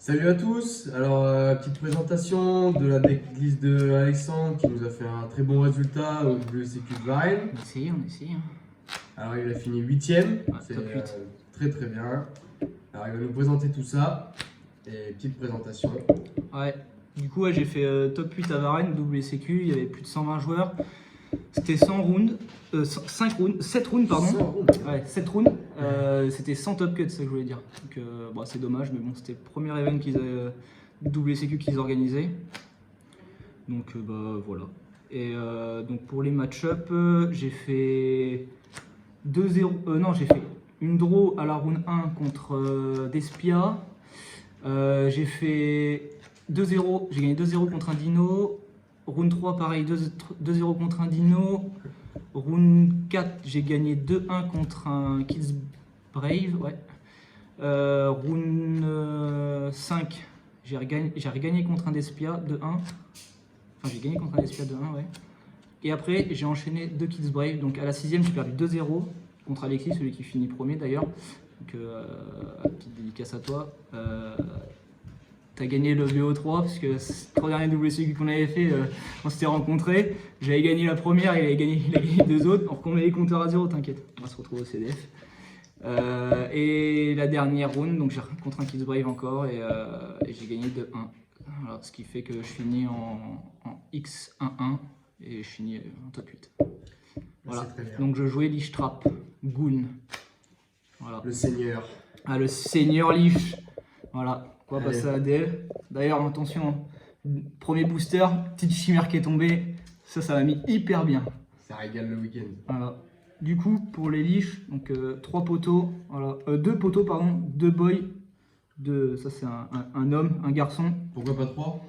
Salut à tous, alors petite présentation de la decklist de Alexandre qui nous a fait un très bon résultat au WCQ de Varennes. On essaye. Alors il a fini 8ème, Ouais, c'est top 8. très très bien. Alors il va nous présenter tout ça et petite présentation. Ouais. Du coup, ouais, j'ai fait top 8 à Varennes, WCQ, il y avait plus de 120 joueurs. C'était 100 rounds, 5 rounds, 7 rounds pardon. 100 rounds. Ouais, 7 rounds. C'était 100 top cuts, c'est ça que je voulais dire. Donc bon, c'est dommage, mais bon, c'était le premier event WCQ qu'ils organisaient. Donc bah voilà. Et donc pour les match-up, j'ai fait 2-0. Non, j'ai fait une draw à la round 1 contre Despia. J'ai fait 2-0, j'ai gagné 2-0 contre un Dino. Round 3, pareil, 2-0 contre un Dino. Round 4, j'ai gagné 2-1 contre un Kids Brave. Ouais. Round 5, j'ai regagné contre un Despia 2-1. Enfin, j'ai gagné contre un Despia 2-1, ouais. Et après, j'ai enchaîné 2 Kids Brave. Donc à la 6ème, j'ai perdu 2-0 contre Alexis, celui qui finit premier d'ailleurs. Donc, petite dédicace à toi. T'as gagné le BO3 parce que les 3 derniers WCQ qu'on avait fait, on s'était rencontrés. J'avais gagné la première, il a gagné 2 autres. Donc on met les compteurs à 0, t'inquiète, on va se retrouver au CDF. Et la dernière round, donc j'ai contre un Kids Brave encore et j'ai gagné 2-1. Voilà, ce qui fait que je finis en X1-1 et je finis en top 8. Voilà. Donc je jouais Lich Trap, Goon. Voilà. Le seigneur. Ah, le seigneur Lich. Voilà, on va Allez. passer à DL. D'ailleurs, attention, premier booster, petite chimère qui est tombée. Ça m'a mis hyper bien. Ça régale le week-end. Voilà. Du coup, pour les Lich, donc 3 poteaux, voilà, 2 poteaux, pardon, 2 boys. Ça, c'est un homme, un garçon. Pourquoi pas 3?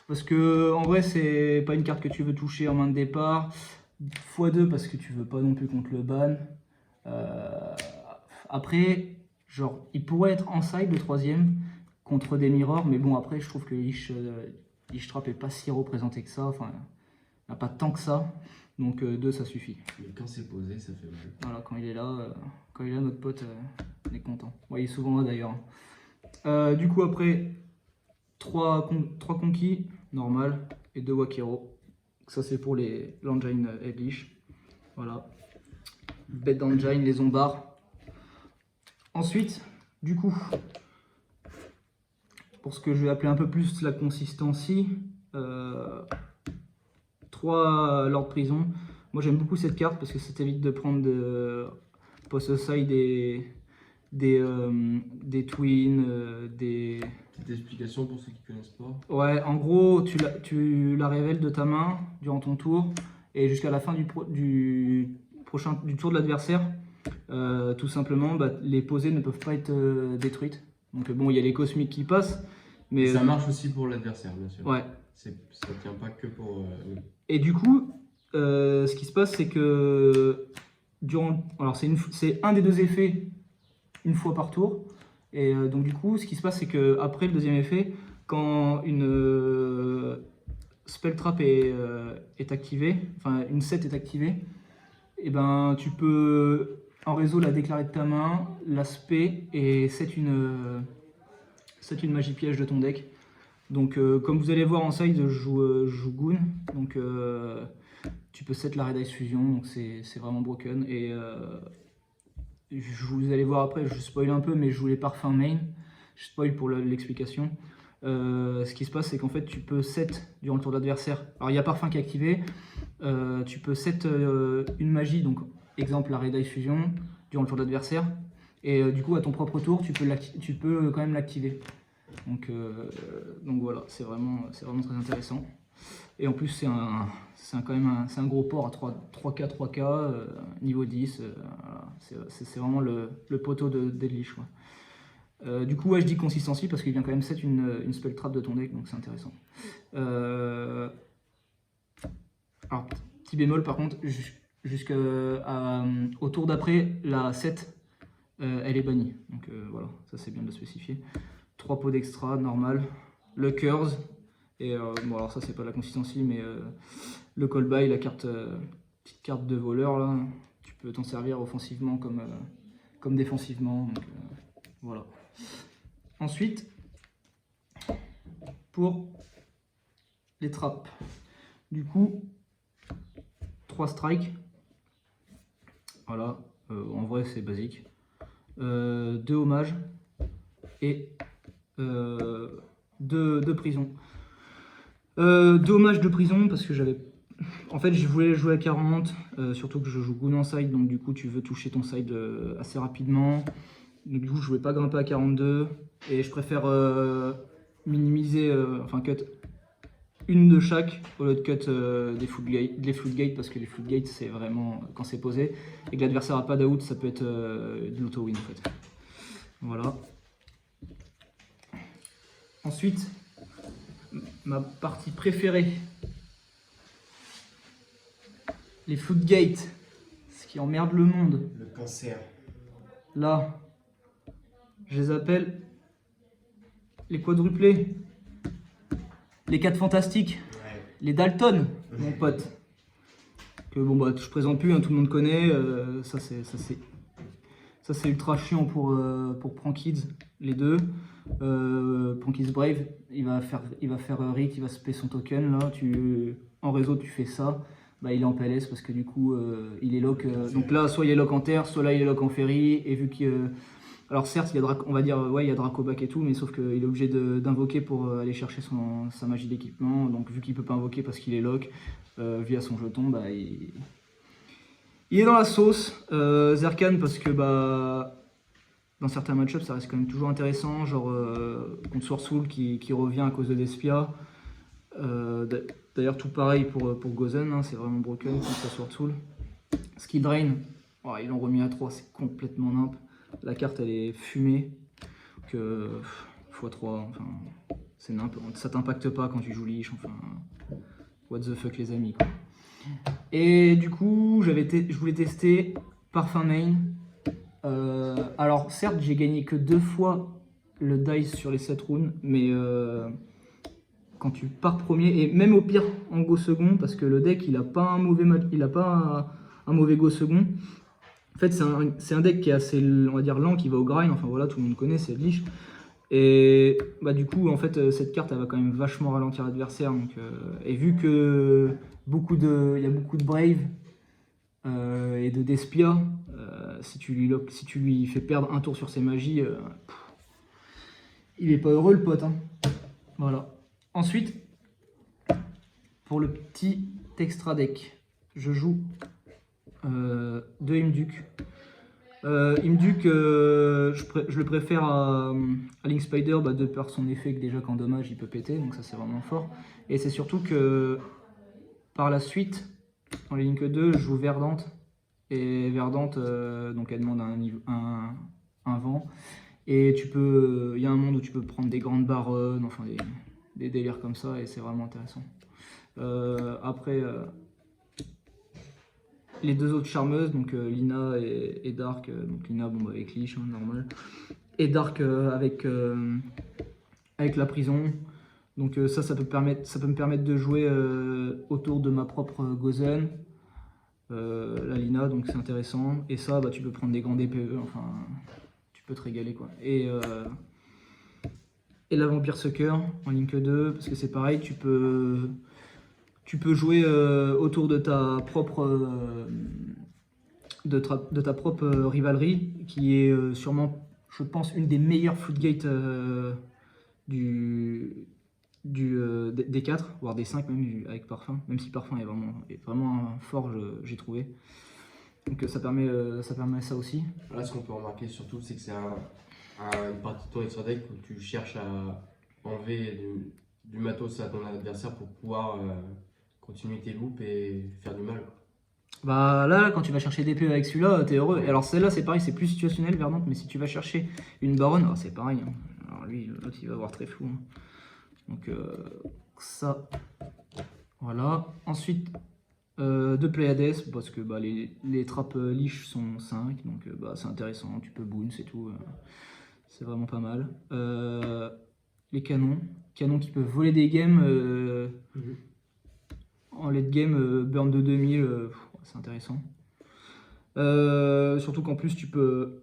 Parce que, en vrai, c'est pas une carte que tu veux toucher en main de départ. x2 parce que tu veux pas non plus contre le ban. Après, genre, il pourrait être en side le 3ème contre des mirrors, mais bon, après, je trouve que Lich Trap est pas si représenté que ça. Enfin, il n'y a pas tant que ça. Donc 2, ça suffit. Mais quand c'est posé, ça fait mal. Voilà, quand il est là, notre pote, on est content. Ouais, il est souvent là d'ailleurs. Du coup, après, 3 conquis, normal, et 2 Wakiro. Ça, c'est pour les l'engine Lich. Voilà. Bête d'engine, les zombards. Ensuite, du coup, pour ce que je vais appeler un peu plus la consistency, 3 Lord Prison. Moi j'aime beaucoup cette carte parce que ça t'évite de prendre post-side des twins, des... Petite explication pour ceux qui connaissent pas. Ouais, en gros, tu la révèles de ta main durant ton tour et jusqu'à la fin du tour de l'adversaire. Tout simplement, bah, les posées ne peuvent pas être détruites. Donc bon, il y a les cosmiques qui passent, mais ça marche aussi pour l'adversaire, bien sûr. Ouais. Ça tient pas que pour. Et du coup, ce qui se passe, c'est que alors c'est un des 2 effets une fois par tour. Et donc du coup, ce qui se passe, c'est que après le 2e effet, quand une spell trap est activée, enfin une set est activée, et ben tu peux en réseau la déclarer de ta main, l'aspect et c'est une magie piège de ton deck. Donc comme vous allez voir en side, je joue Goon, donc tu peux set la Red Ice Fusion, donc c'est vraiment broken. Et vous allez voir après, je spoil un peu, mais je joue les parfums main, je spoil pour l'explication. Ce qui se passe, c'est qu'en fait tu peux set durant le tour d'adversaire. Alors il y a parfum qui est activé, tu peux set une magie, donc exemple la Red Ice Fusion, durant le tour d'adversaire. Et du coup à ton propre tour, tu peux quand même l'activer. Donc voilà, c'est vraiment très intéressant. Et en plus, c'est quand même un gros port à 3K, 3K, niveau 10. Voilà. C'est vraiment le poteau de Lich. Du coup, ouais, je dis consistency parce qu'il vient quand même set une spell trap de ton deck, donc c'est intéressant. Alors, petit bémol par contre, jusqu'au tour d'après, la 7, elle est bannie. Donc voilà, ça c'est bien de le spécifier. 3 pots d'extra, normal. Le Curse. Et bon, alors ça, c'est pas la consistency, mais le call by, la petite carte de voleur, là, tu peux t'en servir offensivement comme défensivement. Donc, voilà. Ensuite, pour les trappes. Du coup, 3 strikes. Voilà, en vrai c'est basique. 2 hommages et 2 prisons. 2 hommages de prison parce que j'avais... En fait, je voulais jouer à 40, surtout que je joue Goon en side, donc du coup tu veux toucher ton side assez rapidement. Donc du coup je voulais pas grimper à 42 et je préfère minimiser, enfin cut une de chaque au lieu de cut des floodgates parce que les floodgates c'est vraiment quand c'est posé et que l'adversaire a pas d'out, ça peut être de l'auto-win en fait. Voilà. Ensuite, ma partie préférée, les floodgates, ce qui emmerde le monde. Le cancer. Là, je les appelle les quadruplés, les 4 fantastiques, Ouais. les Dalton, mon pote. Que bon bah je présente plus, hein, tout le monde connaît. Ça c'est ultra chiant pour Prankids, les deux. Prankids Brave, il va faire Rick, il va spé son token là. En réseau tu fais ça. Bah, il est en PLS parce que du coup il est lock. Donc là soit il est lock en terre, soit là il est lock en ferry. Et vu qu'il alors certes il y a on va dire ouais il y a Dracobac et tout, mais sauf qu'il est obligé d'invoquer pour aller chercher sa magie d'équipement. Donc vu qu'il peut pas invoquer parce qu'il est lock via son jeton, bah il est dans la sauce. Zerkan parce que bah dans certains match-ups ça reste quand même toujours intéressant, genre contre Soursoul qui revient à cause de Despia. D'ailleurs tout pareil pour Gozen, hein, c'est vraiment broken contre Soursoul. Skill Drain, oh, ils l'ont remis à 3, c'est complètement nimp. La carte elle est fumée, que x3, enfin c'est nimp, ça t'impacte pas quand tu joues Lich, enfin what the fuck les amis quoi. Et du coup je voulais tester Parfum Main. Alors certes j'ai gagné que 2 fois le dice sur les 7 rounds, mais quand tu pars premier, et même au pire en go second, parce que le deck il a pas un mauvais go second. En fait c'est un deck qui est assez, on va dire, lent, qui va au grind, enfin voilà, tout le monde connaît, c'est Lich. Et bah du coup en fait cette carte elle va quand même vachement ralentir l'adversaire. Et vu que il y a beaucoup de Brave et de Despia, si tu lui fais perdre un tour sur ses magies, il est pas heureux le pote, hein. Voilà. Ensuite, pour le petit extra deck, je joue 2 Imduk. Imduk, je le préfère à Link Spider, bah, de par son effet que déjà qu'en dommage il peut péter, donc ça c'est vraiment fort. Et c'est surtout que par la suite, dans les Link 2, je joue Verdante. Et Verdante, donc elle demande un vent. Et il y a un monde où tu peux prendre des grandes baronnes, enfin des délires comme ça, et c'est vraiment intéressant. Après, les 2 autres charmeuses, donc Lina et Dark, donc Lina bon, bah, avec Lich, hein, normal, et Dark avec la prison. Donc ça peut me permettre de jouer autour de ma propre Gozen, la Lina, donc c'est intéressant. Et ça, bah, tu peux prendre des grands DPE, enfin tu peux te régaler quoi. Et la Vampire Sucker en Link 2, parce que c'est pareil, tu peux jouer autour de ta propre rivalerie, qui est sûrement, je pense, une des meilleures floodgates des 4, voire des 5 même, avec Parfum, même si Parfum est vraiment fort, j'ai trouvé. Donc ça permet ça aussi. Là, ce qu'on peut remarquer surtout, c'est que c'est une partie de ton extra deck où tu cherches à enlever du matos à ton adversaire pour pouvoir continuer tes loops et faire du mal. Bah là, quand tu vas chercher DP avec celui-là, t'es heureux. Et alors celle-là, c'est pareil, c'est plus situationnel, Verdante, mais si tu vas chercher une baronne, c'est pareil, hein. Alors lui, l'autre, il va avoir très flou, hein. Donc ça, voilà. Ensuite, 2 Pleiades, parce que bah, les trappes Lich sont 5, donc bah, c'est intéressant, tu peux boon, c'est tout. C'est vraiment pas mal. Les canons qui peuvent voler des games en late game, burn de 2000, c'est intéressant. Surtout qu'en plus tu peux,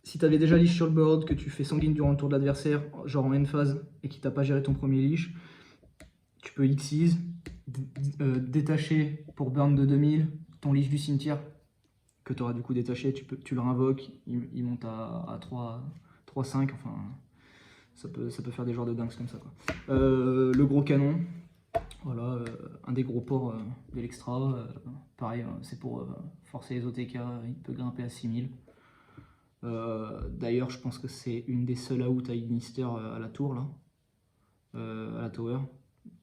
si t'avais déjà leash sur le board, que tu fais sanguine durant le tour de l'adversaire, genre en end phase, et qu'il t'a pas géré ton premier leash, tu peux Xyz, détacher pour burn de 2000 ton leash du cimetière, que tu auras du coup détaché, tu le invoques, il monte à 3-5, enfin ça peut faire des genres de dingues comme ça quoi. Le gros canon, voilà, un des gros ports de l'extra, pareil, c'est pour forcer les OTK, il peut grimper à 6000. D'ailleurs, je pense que c'est une des seules out à Ignister à la tour, là, à la tower.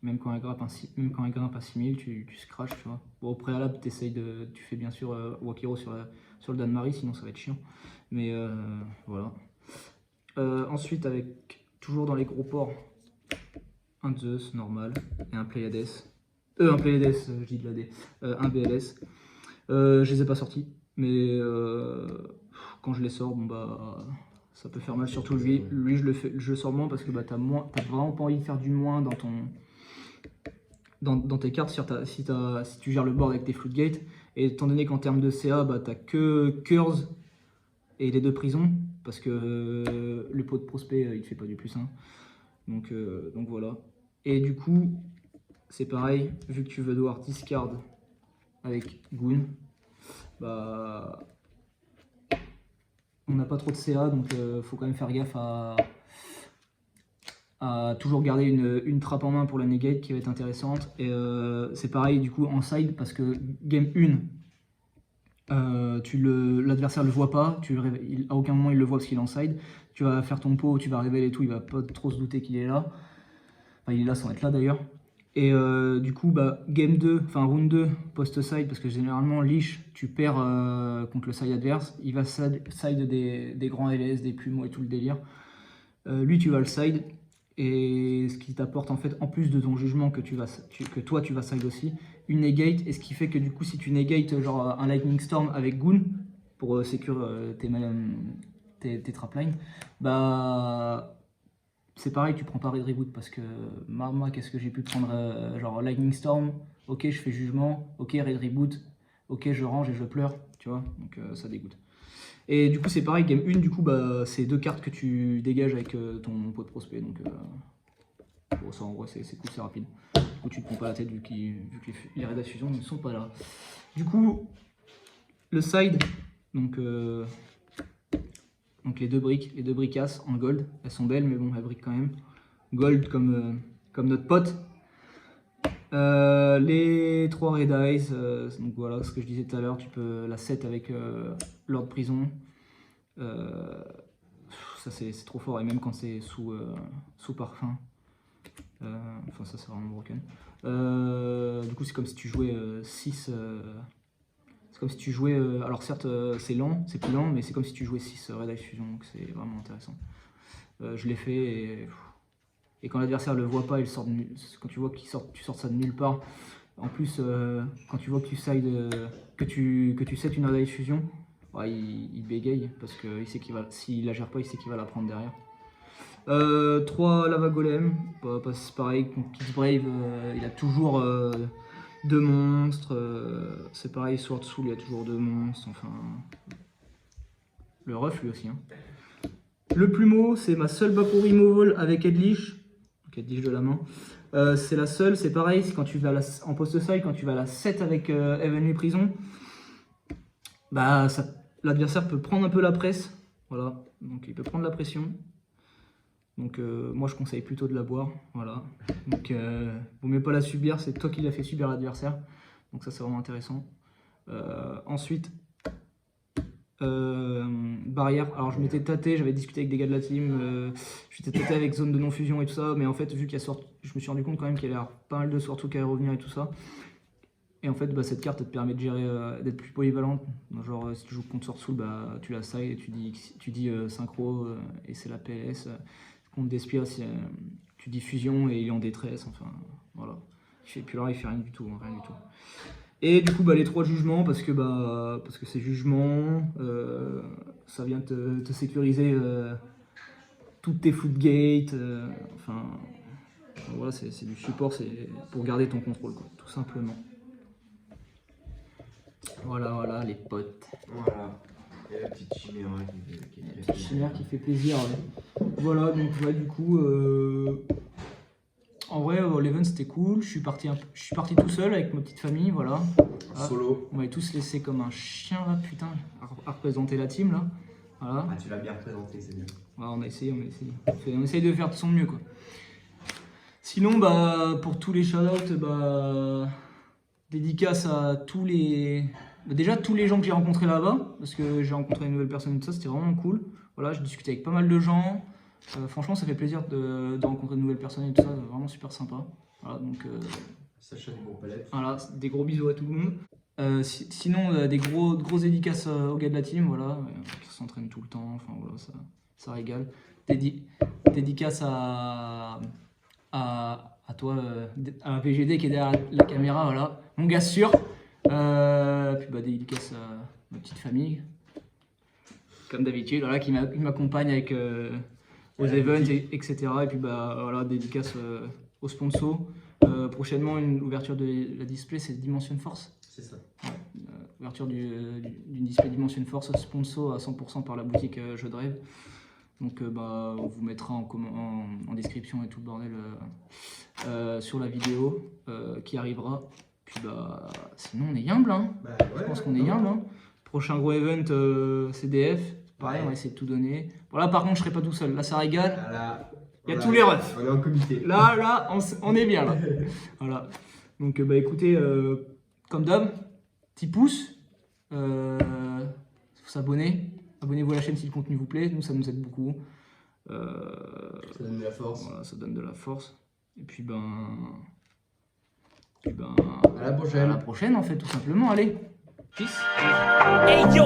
Même quand elle grimpe à 6000, tu scratch, tu vois. Bon, au préalable, tu fais bien sûr Wakiro sur le Dan-Marie, sinon ça va être chiant. Mais voilà. Ensuite, toujours dans les gros ports, un Zeus normal et un Pleiades. Un Pleiades, je dis de la D. Un BLS. Je les ai pas sortis, mais quand je les sors, bon bah ça peut faire mal, surtout lui. Lui, je le sors moins parce que bah, t'as vraiment pas envie de faire du moins dans tes cartes si tu gères le board avec tes floodgates. Et étant donné qu'en termes de CA, bah, t'as que Curse et les 2 prisons, parce que le pot de prospect il te fait pas du +1. Donc voilà. Et du coup, c'est pareil, vu que tu veux devoir discard avec Goon, bah on n'a pas trop de CA, donc faut quand même faire gaffe à toujours garder une trappe en main pour la negate qui va être intéressante. Et c'est pareil du coup en side, parce que game 1, l'adversaire le voit pas, à aucun moment il le voit parce qu'il est en side. Tu vas faire ton pot, tu vas révéler et tout, il va pas trop se douter qu'il est là. Enfin, il est là sans être là d'ailleurs. Et du coup, bah, game 2, enfin round 2, post-side, parce que généralement, leash, tu perds contre le side adverse. Il va side des grands LS, des plumeaux et tout le délire. Lui, tu vas le side. Et ce qui t'apporte en fait, en plus de ton jugement que toi tu vas side aussi, une negate. Et ce qui fait que du coup, si tu negates genre un Lightning Storm avec Goon pour secure tes traplines, bah c'est pareil, tu prends pas Red Reboot parce que moi qu'est-ce que j'ai pu prendre genre Lightning Storm, ok je fais jugement, ok Red Reboot, ok je range et je pleure, tu vois, donc ça dégoûte. Et du coup c'est pareil, game 1 du coup bah c'est 2 cartes que tu dégages avec ton pot de prospect, donc bon, ça en vrai c'est cool, c'est rapide. Du coup tu te prends pas la tête vu que les raids à fusion ne sont pas là. Du coup le side, donc les 2 bricasses en gold, elles sont belles mais bon elles briquent quand même. Gold comme notre pote. Les 3 Red Eyes, donc voilà ce que je disais tout à l'heure, tu peux la 7 avec Lord Prison. Ça c'est trop fort, et même quand c'est sous parfum. Enfin ça c'est vraiment broken. Du coup c'est comme si tu jouais 6... c'est comme si tu jouais, alors certes c'est lent, c'est plus lent, mais c'est comme si tu jouais 6 Red Eye Fusion, donc c'est vraiment intéressant. Je l'ai fait et quand l'adversaire le voit pas, quand tu vois tu sors ça de nulle part. En plus, quand tu vois que tu side, que tu set une Red Eye Fusion, ouais, il bégaye parce que il sait s'il la gère pas, il sait qu'il va la prendre derrière. 3 Lava Golem, c'est pareil, contre Kids Brave, il a toujours 2 monstres, c'est pareil, Sword Soul, il y a toujours 2 monstres, enfin... Le ref lui aussi. Hein. Le plumeau, c'est ma seule Baku Removal avec Edlish, donc Edlish de la main. C'est la seule, c'est pareil, c'est quand tu vas en post-side, quand tu vas à la 7 avec Heavenly Prison, bah l'adversaire peut prendre un peu la presse, voilà, donc il peut prendre la pression. Donc moi je conseille plutôt de la boire, voilà. Donc vaut mieux pas la subir, c'est toi qui l'as fait subir à l'adversaire. Donc ça c'est vraiment intéressant. Ensuite, barrière. Alors je m'étais tâté, j'avais discuté avec des gars de la team, je m'étais tâté avec zone de non-fusion et tout ça, mais en fait vu qu'il y a je me suis rendu compte quand même qu'il y a pas mal de sorts qui allaient revenir et tout ça. Et en fait bah, cette carte elle te permet de gérer, d'être plus polyvalente. Genre si tu joues contre Sorsoul, bah tu la side et tu dis synchro et c'est la PS. Contre Despia, tu dis fusion et il est en détresse, enfin voilà. Et puis là il fait rien du tout, hein, rien du tout. Et du coup bah, les 3 jugements parce que c'est jugement, ça vient te sécuriser toutes tes floodgates, enfin voilà c'est du support, c'est pour garder ton contrôle quoi, tout simplement. Voilà les potes. Voilà. Et la petite chimère qui La est petite chimère qui fait plaisir, ouais. Voilà, donc ouais, du coup, en vrai, l'event c'était cool. Je suis parti tout seul avec ma petite famille, voilà. Ah, Solo. on m'avait tous laissé comme un chien là, putain, à représenter la team là. Voilà. Ah, tu l'as bien représenté, c'est bien. Ouais, on a essayé. On essaye de faire de son mieux, quoi. Sinon, bah, pour tous les shoutouts, bah, dédicace à tous les... Déjà, tous les gens que j'ai rencontrés là-bas, parce que j'ai rencontré une nouvelle personne et tout ça, c'était vraiment cool. Voilà, j'ai discuté avec pas mal de gens. Franchement, ça fait plaisir de rencontrer de nouvelles personnes et tout ça, vraiment super sympa. Voilà, donc... Sacha du groupe Palette. Voilà, des gros bisous à tout le monde. Sinon, des grosses dédicaces aux gars de la team, voilà, qui s'entraînent tout le temps, enfin voilà, ça régale. Dédicace à toi, à VGD qui est derrière la caméra, voilà, mon gars sûr. Puis bah, dédicace à ma petite famille, comme d'habitude, voilà, qui m'accompagne avec aux events, etc. Et puis bah voilà, dédicace aux sponsors. Prochainement, une ouverture de la display, c'est Dimension Force. C'est ça. Ouais, ouverture d'une display Dimension Force, sponsor à 100% par la boutique Jeux de Rêve. Donc bah, on vous mettra en description et tout le bordel sur la vidéo qui arrivera. Puis bah sinon on est humble, hein. Bah, ouais, Je pense qu'on est humble, hein. Prochain gros event CDF, pareil, on va essayer de tout donner. Bon là par contre je serai pas tout seul, là ça régale. Voilà. Il y a tous les refs. On est en comité. Là, on est bien là. Voilà. Donc bah écoutez, comme d'hab, petit pouce, faut s'abonner. Abonnez-vous à la chaîne si le contenu vous plaît, nous ça nous aide beaucoup. Ça donne de la force. Voilà, ça donne de la force. Et puis ben à la prochaine. À la prochaine en fait, tout simplement. Allez, peace. Hey yo!